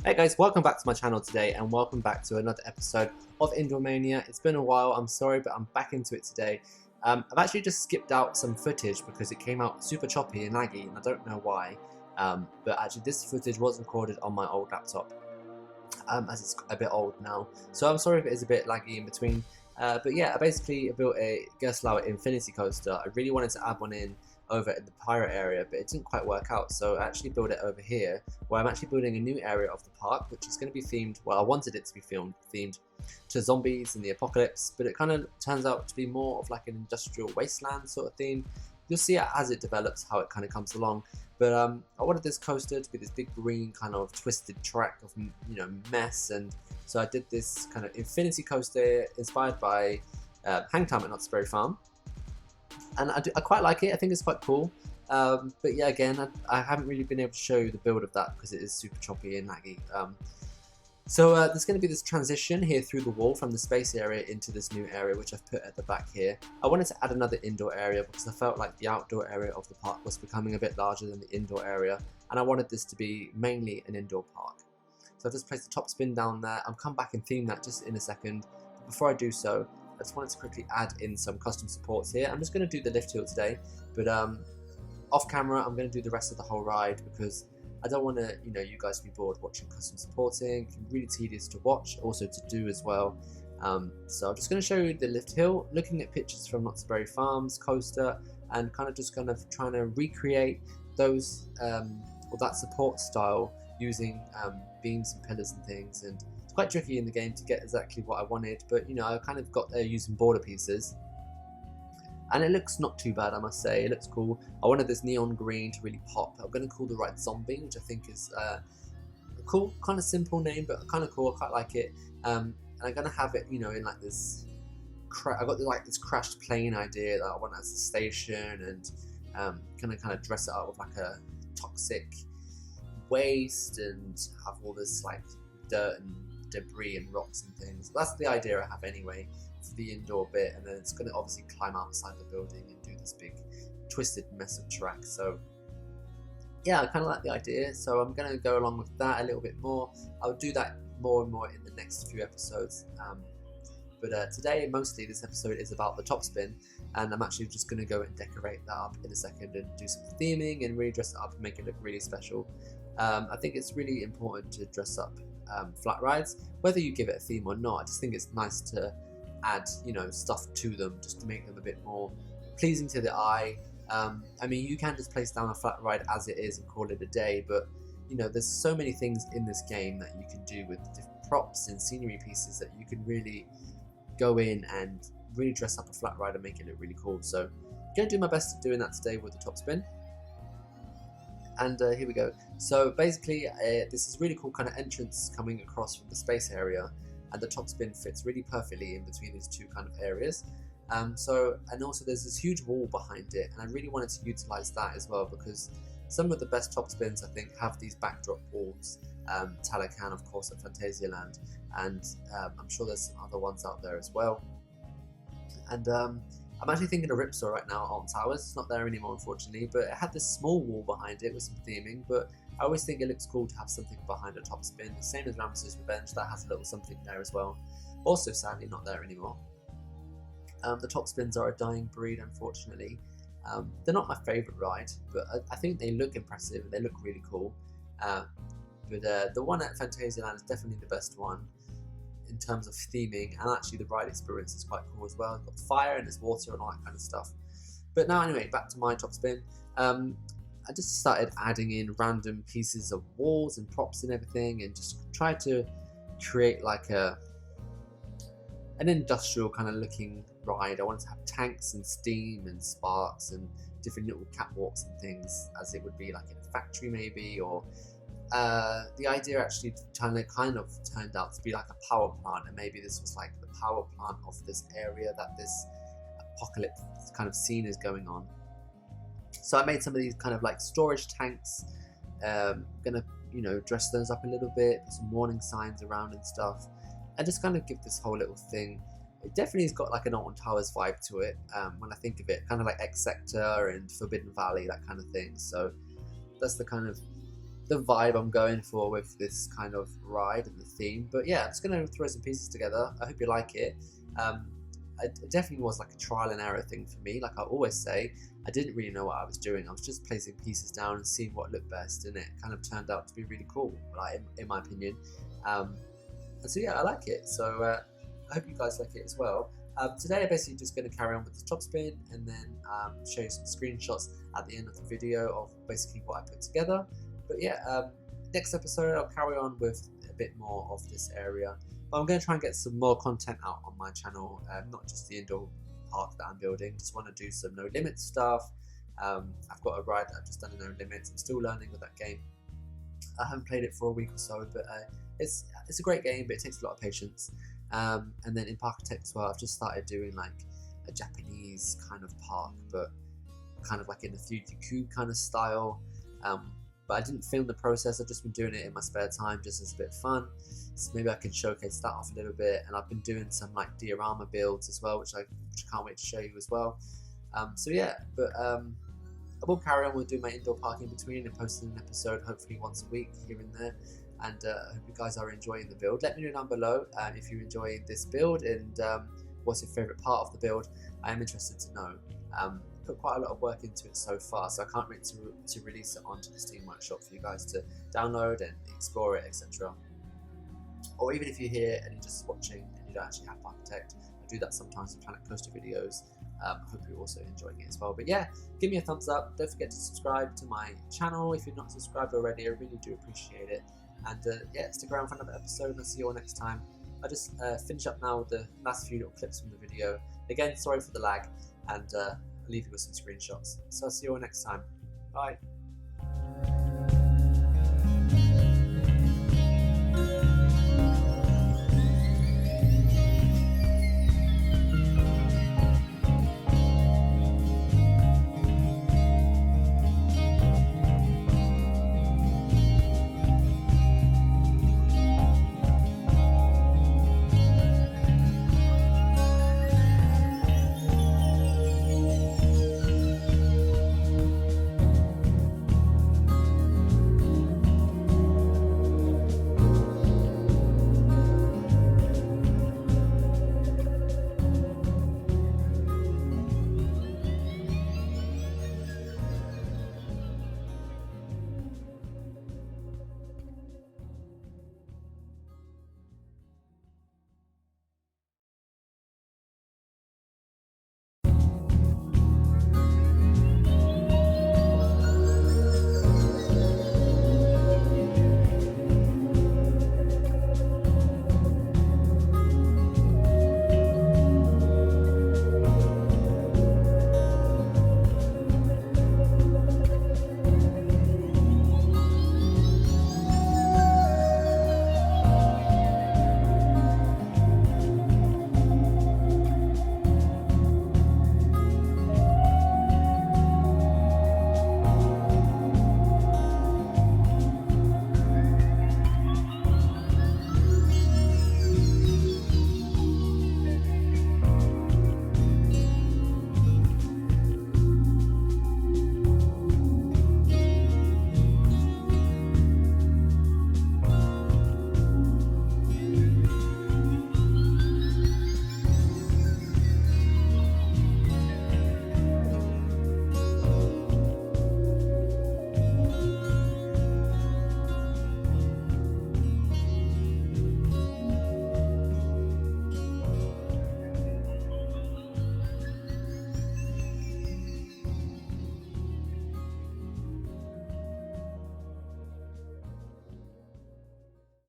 Hey guys, welcome back to my channel today and welcome back to another episode of Indoor Mania. It's been a while, I'm sorry, but I'm back into it today. I've actually just skipped out some footage because it came out super choppy and laggy and I don't know why. But actually this footage was recorded on my old laptop as it's a bit old now. So I'm sorry if it is a bit laggy in between. But yeah, I basically built a Gerstlauer Infinity Coaster. I really wanted to add one in over in the pirate area, but it didn't quite work out, so I actually built it over here where I'm actually building a new area of the park which is going to be themed, well, I wanted it to be themed to zombies and the apocalypse, but it kind of turns out to be more of like an industrial wasteland sort of theme. You'll see it as it develops, how it kind of comes along. But I wanted this coaster to be this big green kind of twisted track of, you know, mess, and so I did this kind of infinity coaster inspired by Hang Time at Knott's Berry Farm. And I quite like it. I think it's quite cool. But yeah, again, I haven't really been able to show you the build of that because it is super choppy and laggy. So there's going to be this transition here through the wall from the space area into this new area, which I've put at the back here. I wanted to add another indoor area because I felt like the outdoor area of the park was becoming a bit larger than the indoor area, and I wanted this to be mainly an indoor park. So I've just placed the top spin down there. I'll come back and theme that just in a second. But before I do so, I just wanted to quickly add in some custom supports here. I'm just going to do the lift hill today, but off camera I'm going to do the rest of the whole ride because I don't want to, you guys to be bored watching custom supporting. It's really tedious to watch, also to do as well. So I'm just going to show you the lift hill, looking at pictures from Knott's Berry Farm's coaster, and kind of trying to recreate those or that support style using beams and pillars and things. And quite tricky in the game to get exactly what I wanted, but I kind of got there using border pieces, and it looks not too bad, I must say. It looks cool. I wanted this neon green to really pop. I'm going to call the ride Zombie, which I think is a cool, kind of simple name, but kind of cool. I quite like it. And I'm going to have it, in like this. I got like this crashed plane idea that I want as a station, and kind of dress it up with like a toxic waste and have all this like dirt and debris and rocks and things. That's the idea I have anyway for the indoor bit, and then it's going to obviously climb outside the building and do this big twisted mess of track. So yeah, I kind of like the idea, so I'm going to go along with that a little bit more. I'll do that more and more in the next few episodes, but today mostly this episode is about the top spin, and I'm actually just going to go and decorate that up in a second and do some theming and really dress it up and make it look really special. I think it's really important to dress up flat rides, whether you give it a theme or not. I just think it's nice to add stuff to them just to make them a bit more pleasing to the eye. I mean, you can just place down a flat ride as it is and call it a day, but there's so many things in this game that you can do with different props and scenery pieces that you can really go in and really dress up a flat ride and make it look really cool. So I'm going to do my best at doing that today with the top spin. And here we go. So basically this is really cool kind of entrance coming across from the space area, and the top spin fits really perfectly in between these two kind of areas. And also there's this huge wall behind it, and I really wanted to utilize that as well because some of the best top spins I think have these backdrop walls. Talacan, of course, at Phantasialand, and I'm sure there's some other ones out there as well. And I'm actually thinking of Ripsaw right now on Towers. It's not there anymore, unfortunately, but it had this small wall behind it with some theming, but I always think it looks cool to have something behind a top spin. The same as Ramses' Revenge, that has a little something there as well. Also, sadly, not there anymore. The top spins are a dying breed, unfortunately. They're not my favourite ride, but I think they look impressive and they look really cool. But the one at Phantasialand is definitely the best one in terms of theming, and actually the ride experience is quite cool as well. It's got fire and there's water and all that kind of stuff. But now anyway, back to my top spin. I just started adding in random pieces of walls and props and everything, and just tried to create like an industrial kind of looking ride. I wanted to have tanks and steam and sparks and different little catwalks and things, as it would be like in a factory maybe, or the idea actually kind of turned out to be like a power plant, and maybe this was like the power plant of this area that this apocalypse kind of scene is going on. So I made some of these kind of like storage tanks. Gonna dress those up a little bit, put some warning signs around and stuff, and just kind of give this whole little thing. It definitely has got like an Alton Towers vibe to it when I think of it, kind of like X Sector and Forbidden Valley, that kind of thing. So that's the kind of the vibe I'm going for with this kind of ride and the theme. But yeah, I'm just going to throw some pieces together. I hope you like it. It definitely was like a trial and error thing for me. Like I always say, I didn't really know what I was doing. I was just placing pieces down and seeing what looked best, and it kind of turned out to be really cool, like in my opinion. And so yeah, I like it. So I hope you guys like it as well. Today I'm basically just going to carry on with the top spin and then show you some screenshots at the end of the video of basically what I put together. But yeah, next episode I'll carry on with a bit more of this area. But I'm going to try and get some more content out on my channel, not just the indoor park that I'm building. Just want to do some no limits stuff. I've got a ride that I've just done in no limits. I'm still learning with that game. I haven't played it for a week or so, but it's a great game, but it takes a lot of patience. And then in Parkitect as well, I've just started doing like a Japanese kind of park, but kind of like in the Fuji kind of style. But I didn't film the process. I've just been doing it in my spare time, just as a bit of fun. So maybe I can showcase that off a little bit. And I've been doing some like diorama builds as well, which I can't wait to show you as well. So yeah, but I will carry on with doing my indoor park in between and posting an episode hopefully once a week here and there. And I hope you guys are enjoying the build. Let me know down below if you enjoy this build and what's your favourite part of the build. I am interested to know. Put quite a lot of work into it so far, so I can't wait to release it onto the Steam Workshop for you guys to download and explore it, etc. Or even if you're here and you're just watching and you don't actually have Parkitect, I do that sometimes in Planet Coaster videos. I hope you're also enjoying it as well. But yeah, give me a thumbs up. Don't forget to subscribe to my channel if you're not subscribed already. I really do appreciate it. And yeah, stick around for another episode and I'll see you all next time. I just finish up now with the last few little clips from the video. Again, sorry for the lag, and I'll leave you with some screenshots. So I'll see you all next time. Bye.